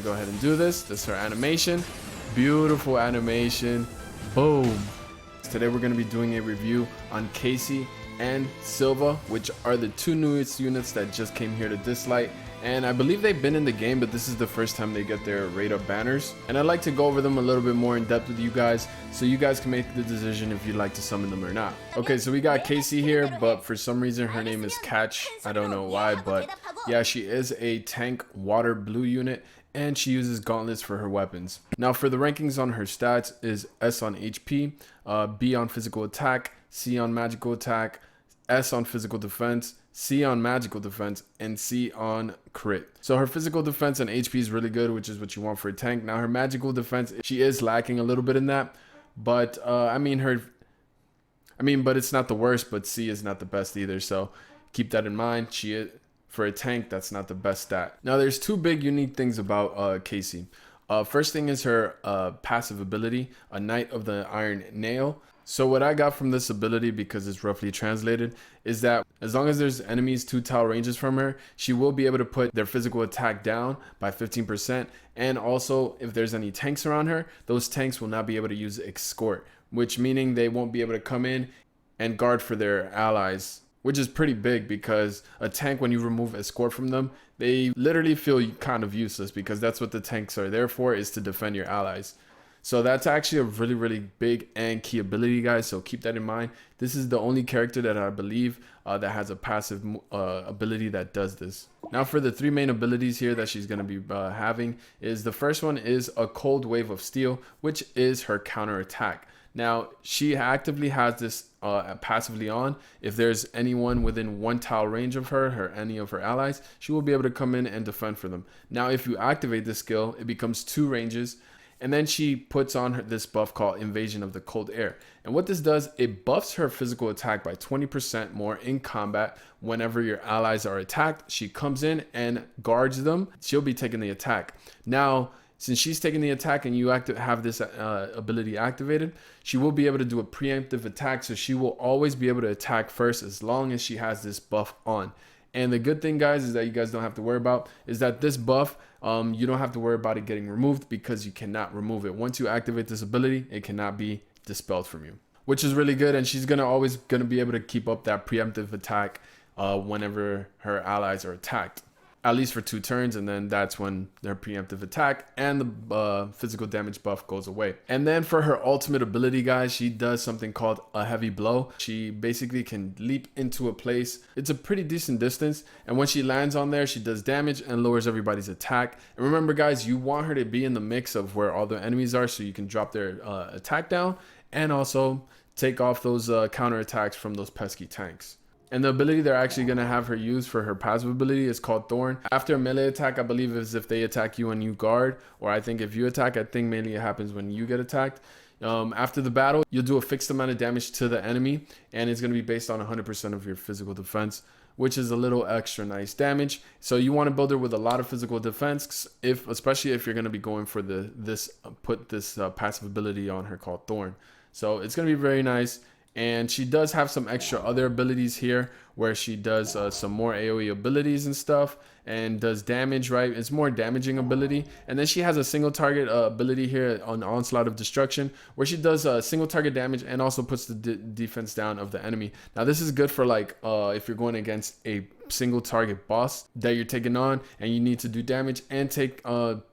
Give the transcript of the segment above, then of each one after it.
gonna go ahead and do this. This is her animation. Beautiful animation. Boom. Today we're gonna be doing a review on KASIE and SYLVA, which are the two newest units that just came here to this light. And I believe they've been in the game, but this is the first time they get their rate up banners. And I'd like to go over them a little bit more in depth with you guys, so you guys can make the decision if you'd like to summon them or not. Okay, so we got KASIE here, but for some reason her name is Catch. I don't know why, but yeah, she is a tank water blue unit, and she uses gauntlets for her weapons. Now for the rankings on her stats is S on HP, B on physical attack, C on magical attack, S on physical defense, C on magical defense, and C on crit. So her physical defense and HP is really good, which is what you want for a tank. Now her magical defense, she is lacking a little bit in that, but but it's not the worst, but C is not the best either. So keep that in mind. She is, for a tank, that's not the best stat. Now there's two big unique things about KASIE. First thing is her passive ability, a Knight of the Iron Nail. So what I got from this ability, because it's roughly translated, is that as long as there's enemies 2 tile ranges from her, she will be able to put their physical attack down by 15%. And also, if there's any tanks around her, those tanks will not be able to use escort, which meaning they won't be able to come in and guard for their allies, which is pretty big, because a tank, when you remove escort from them, they literally feel kind of useless, because that's what the tanks are there for, is to defend your allies. So that's actually a really, really big and key ability, guys. So keep that in mind. This is the only character that I believe that has a passive ability that does this. Now for the 3 main abilities here that she's going to be having is, the first one is a Cold Wave of Steel, which is her counter attack. Now she actively has this passively on. If there's anyone within 1 tile range of her or any of her allies, she will be able to come in and defend for them. Now if you activate this skill, it becomes 2 ranges. And then she puts on this buff called Invasion of the Cold Air. And what this does, it buffs her physical attack by 20% more in combat. Whenever your allies are attacked, she comes in and guards them. She'll be taking the attack. Now, since she's taking the attack and you have this ability activated, she will be able to do a preemptive attack. So she will always be able to attack first as long as she has this buff on. And the good thing, guys, is that you guys don't have to worry about is that this buff, you don't have to worry about it getting removed, because you cannot remove it. Once you activate this ability, it cannot be dispelled from you, which is really good. And she's always gonna be able to keep up that preemptive attack whenever her allies are attacked, at least for 2 turns, and then that's when their preemptive attack and the physical damage buff goes away. And then for her ultimate ability, guys, she does something called a Heavy Blow. She basically can leap into a place. It's a pretty decent distance, and when she lands on there, she does damage and lowers everybody's attack. And remember, guys, you want her to be in the mix of where all the enemies are, so you can drop their attack down and also take off those counter attacks from those pesky tanks. And the ability they're actually going to have her use for her passive ability is called Thorn. After a melee attack, I believe is if they attack you and you guard, or I think if you attack, I think mainly it happens when you get attacked. After the battle, you'll do a fixed amount of damage to the enemy, and it's going to be based on 100% of your physical defense, which is a little extra nice damage. So you want to build her with a lot of physical defense, especially if you're going to be going for this passive ability on her called Thorn. So it's going to be very nice. And she does have some extra other abilities here, where she does some more AoE abilities and stuff, and does damage, right? It's more damaging ability. And then she has a single target ability here on Onslaught of Destruction, where she does single target damage and also puts the defense down of the enemy. Now this is good for like if you're going against a single target boss that you're taking on and you need to do damage and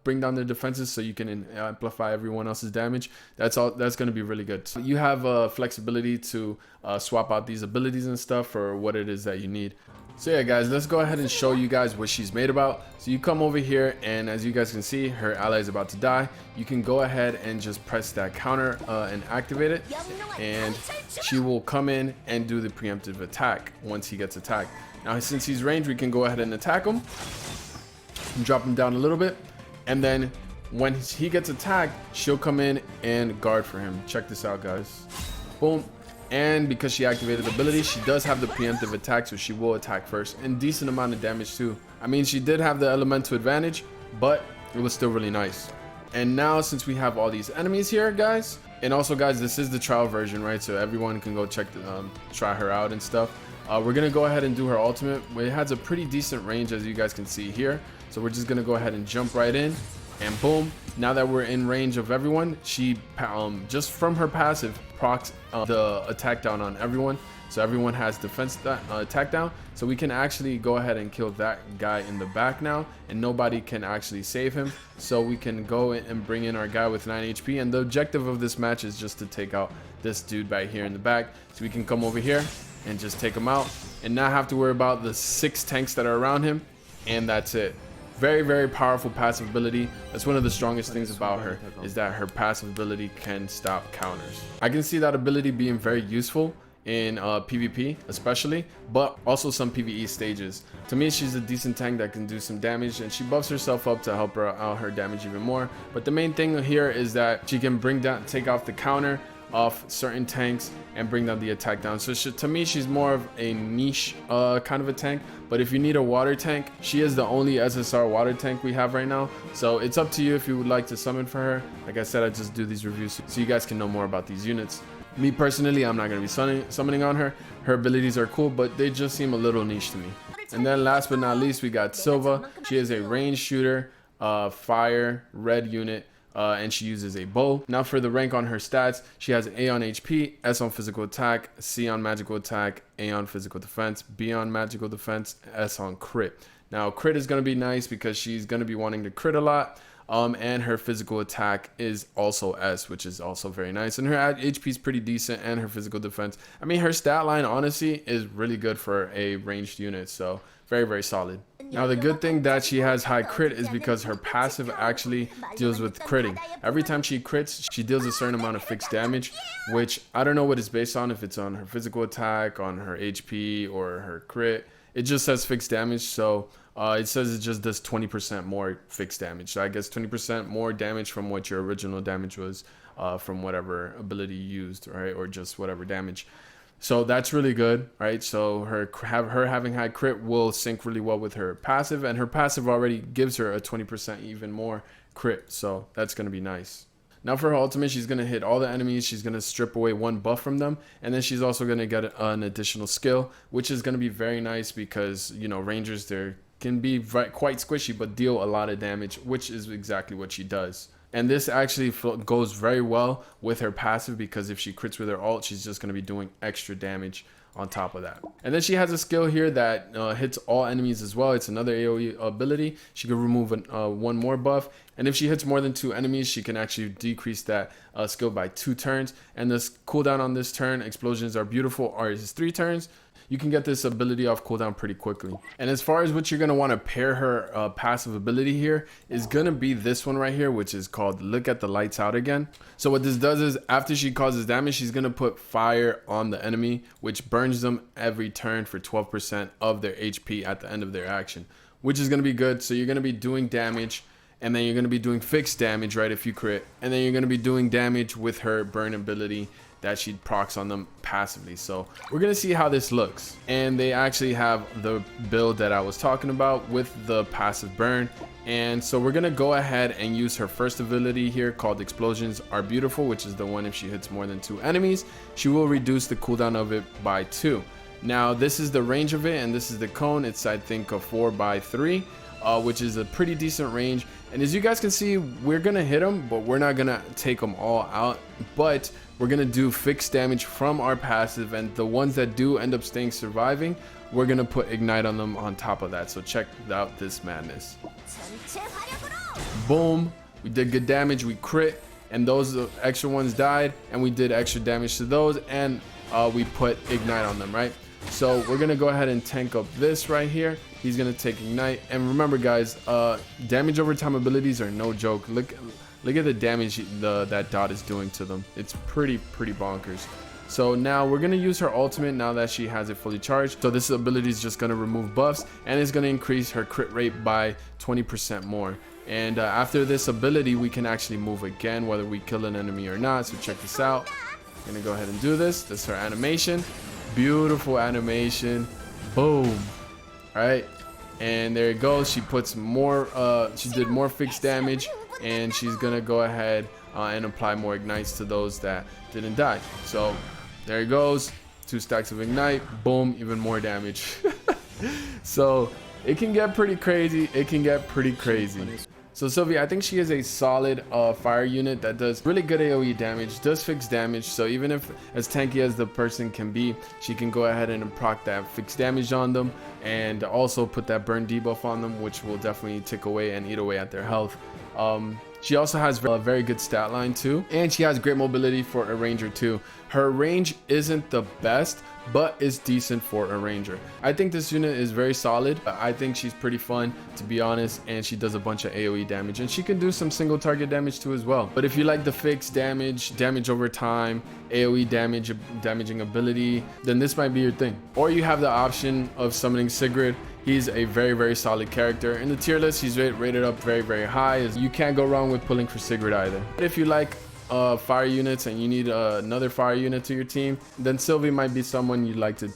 bring down their defenses so you can amplify everyone else's damage. That's going to be really good. So you have flexibility to swap out these abilities and stuff for what it is that you need. So yeah, guys, let's go ahead and show you guys what she's made about. So you come over here, and as you guys can see, her ally is about to die. You can go ahead and just press that counter and activate it, and she will come in and do the preemptive attack once he gets attacked. Now since he's ranged, we can go ahead and attack him and drop him down a little bit, and then when he gets attacked, she'll come in and guard for him. Check this out, guys. Boom. And because she activated the ability, she does have the preemptive attack, so she will attack first, and decent amount of damage too. I mean, she did have the elemental advantage, but it was still really nice. And now since we have all these enemies here, guys, and also, guys, this is the trial version, right? So everyone can go try her out and stuff. We're gonna go ahead and do her ultimate. It has a pretty decent range, as you guys can see here. So we're just gonna go ahead and jump right in And boom, now that we're in range of everyone, she just from her passive procs the attack down on everyone. So everyone has defense attack down. So we can actually go ahead and kill that guy in the back now, and nobody can actually save him. So we can go in and bring in our guy with 9 HP. And the objective of this match is just to take out this dude right here in the back. So we can come over here and just take him out and not have to worry about the 6 tanks that are around him. And that's it. Very, very powerful passive ability. That's one of the strongest things about her, is that her passive ability can stop counters. I can see that ability being very useful in PvP especially, but also some PvE stages. To me, she's a decent tank that can do some damage, and she buffs herself up to help her out her damage even more. But the main thing here is that she can take off the counter off certain tanks and bring down the attack down. So to me, she's more of a niche kind of a tank. But if you need a water tank, she is the only SSR water tank we have right now. So it's up to you if you would like to summon for her. Like I said, I just do these reviews so you guys can know more about these units. Me personally, I'm not going to be summoning on her. Her abilities are cool, but they just seem a little niche to me. And then last but not least, we got SYLVA. She is a range shooter, fire, red unit. And she uses a bow. Now for the rank on her stats, she has A on HP, S on physical attack, C on magical attack, A on physical defense, B on magical defense, S on crit. Now crit is going to be nice because she's going to be wanting to crit a lot. And her physical attack is also S, which is also very nice. And her HP is pretty decent, and her physical defense. I mean, her stat line, honestly, is really good for a ranged unit. So very, very solid. Now, the good thing that she has high crit is because her passive actually deals with critting. Every time she crits, she deals a certain amount of fixed damage, which I don't know what it's based on, if it's on her physical attack, on her HP, or her crit. It just says fixed damage, so it says it just does 20% more fixed damage. So I guess 20% more damage from what your original damage was from whatever ability you used, right? Or just whatever damage. So that's really good, right? So her having high crit will sync really well with her passive, and her passive already gives her a 20% even more crit. So that's going to be nice. Now for her ultimate, she's going to hit all the enemies. She's going to strip away 1 buff from them. And then she's also going to get an additional skill, which is going to be very nice because, you know, rangers, they can be quite squishy, but deal a lot of damage, which is exactly what she does. And this actually goes very well with her passive, because if she crits with her ult, she's just going to be doing extra damage on top of that. And then she has a skill here that hits all enemies as well. It's another AoE ability. She can remove 1 more buff, and if she hits more than 2 enemies, she can actually decrease that skill by 2 turns. And this cooldown on this turn, explosions are beautiful, is 3 turns. You can get this ability off cooldown pretty quickly. And as far as what you're going to want to pair her passive ability here is going to be this one right here, which is called Look at the Lights Out Again. So what this does is after she causes damage, she's going to put fire on the enemy, which burns them every turn for 12% of their HP at the end of their action, which is going to be good. So you're going to be doing damage, and then you're going to be doing fixed damage, right, if you crit, and then you're going to be doing damage with her burn ability that she procs on them passively. So we're gonna see how this looks. And they actually have the build that I was talking about with the passive burn. And so we're gonna go ahead and use her first ability here called Explosions Are Beautiful, which is the one if she hits more than 2 enemies, she will reduce the cooldown of it by 2. Now this is the range of it, and this is the cone. It's, I think, a 4x3, which is a pretty decent range. And as you guys can see, we're gonna hit them, but we're not gonna take them all out. But we're gonna do fixed damage from our passive, and the ones that do end up surviving, we're gonna put Ignite on them on top of that. So check out this madness. Boom, we did good damage, we crit, and those extra ones died, and we did extra damage to those, and we put Ignite on them, right? So we're gonna go ahead and tank up this right here. He's gonna take Ignite, and remember guys, damage over time abilities are no joke. Look at the damage that dot is doing to them. It's pretty bonkers. So now we're gonna use her ultimate now that she has it fully charged. So this ability is just gonna remove buffs, and it's gonna increase her crit rate by 20% more. And after this ability, we can actually move again, whether we kill an enemy or not. So check this out. I'm gonna go ahead and do this. This is her animation. Beautiful animation. Boom. All right, and there it goes. She puts more she did more fixed damage, and she's gonna go ahead and apply more ignites to those that didn't die. So there it goes, 2 stacks of Ignite. Boom, even more damage. So it can get pretty crazy. So Sylvia, I think she is a solid fire unit that does really good AoE damage, does fixed damage. So even if as tanky as the person can be, she can go ahead and proc that fixed damage on them, and also put that burn debuff on them, which will definitely tick away and eat away at their health. She also has a very good stat line too, and she has great mobility for a ranger too. Her range isn't the best, but is decent for a ranger. I think this unit is very solid. I think she's pretty fun, to be honest, and she does a bunch of AoE damage, and she can do some single target damage too as well. But if you like the fixed damage, damage over time, AoE damage, damaging ability, then this might be your thing. Or you have the option of summoning Sigrid. He's a very solid character. In the tier list, he's rated up very high. You can't go wrong with pulling for Sigrid either. But if you like fire units and you need another fire unit to your team, then Sylvie might be someone you'd like to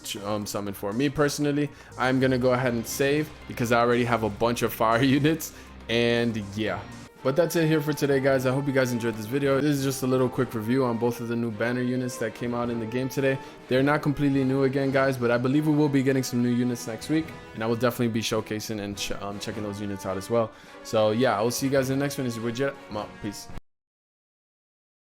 summon for. Me personally, I'm gonna go ahead and save because I already have a bunch of fire units, and yeah. But that's it here for today, guys. I hope you guys enjoyed this video. This is just a little quick review on both of the new banner units that came out in the game today. They're not completely new again, guys, but I believe we will be getting some new units next week, and I will definitely be showcasing and checking those units out as well. So yeah, I will see you guys in the next one. This is Widget. I'm out. Peace.